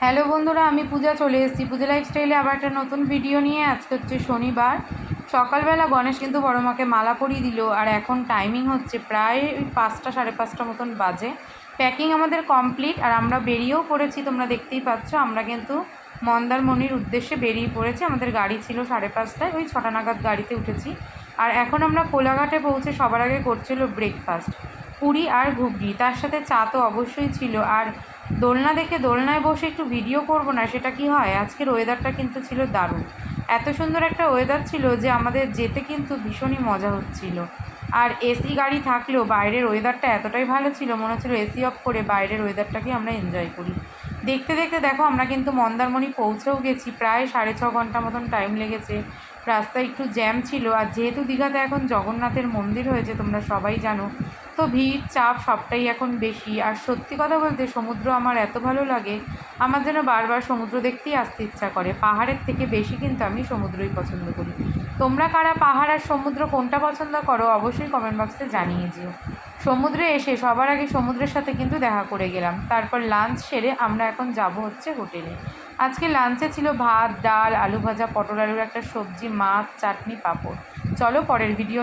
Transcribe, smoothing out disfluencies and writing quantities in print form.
Hello বন্ধুরা, আমি পূজা চলে এসেছি পূজা লাইফস্টাইলে আবার একটা নতুন ভিডিও নিয়ে। আজকে হচ্ছে শনিবার সকালবেলা গণেশ কিন্তু বড় মাকে মালা পরিয়ে দিল। আর এখন টাইমিং হচ্ছে প্রায় ওই 5টা সাড়ে 5টা মতন বাজে। প্যাকিং আমাদের কমপ্লিট আর আমরা বেরিয়েও পড়েছি, তোমরা দেখতেই পাচ্ছ। আমরা কিন্তু মন্দারমণির উদ্দেশ্যে বেরিয়ে পড়েছি। আমাদের গাড়ি ছিল 5:30টায়, ওই 6টা নাগাদ গাড়িতে উঠেছি। আর এখন আমরা কোলাঘাটে পৌঁছে সবার আগে করছিল ব্রেকফাস্ট, পুরি আর ঘুগনি, তার সাথে চা তো অবশ্যই ছিল। আর দোলনা দেখে দোলনায় বসে একটু ভিডিও করব না, সেটা কি হয়? আজকের ওয়েদারটা কিন্তু ছিল দারুণ, এত সুন্দর একটা ওয়েদার ছিল যে আমাদের যেতে কিন্তু ভীষণই মজা হচ্ছিল। আর এসি গাড়ি থাকলেও বাইরের ওয়েদারটা এতটাই ভালো ছিল, মনে হচ্ছিল এসি অফ করে বাইরের ওয়েদারটাকে আমরা এনজয় করি। দেখতে দেখতে দেখো আমরা কিন্তু মন্দারমণি পৌঁছেও গেছি। প্রায় 6.5 ঘন্টা মতন টাইম লেগেছে। রাস্তায় একটু জ্যাম ছিল, আর যেহেতু দীঘাতে এখন জগন্নাথের মন্দির হয়েছে তোমরা সবাই জানো, তো ভিড় চাপ সবটাই এখন বেশি। আর সত্যি কথা বলতে সমুদ্র আমার এত ভালো লাগে, আমার যেন বারবার সমুদ্র দেখতেই আসতে ইচ্ছা করে। পাহাড়ের থেকে বেশি কিন্তু আমি সমুদ্রই পছন্দ করি। তোমরা কারা পাহাড় আর সমুদ্র কোনটা পছন্দ করো অবশ্যই কমেন্ট বক্সে জানিয়ে যেও। সমুদ্রে এসে সবার আগে সমুদ্রের সাথে কিন্তু দেখা করে গেলাম, তারপর লাঞ্চ সেরে আমরা এখন যাব হচ্ছে হোটেলে। আজকে লাঞ্চে ছিল ভাত, ডাল, আলু ভাজা, পটল আলুর একটা সবজি, মাছ, চাটনি, পাঁপড়। চলো পরের ভিডিও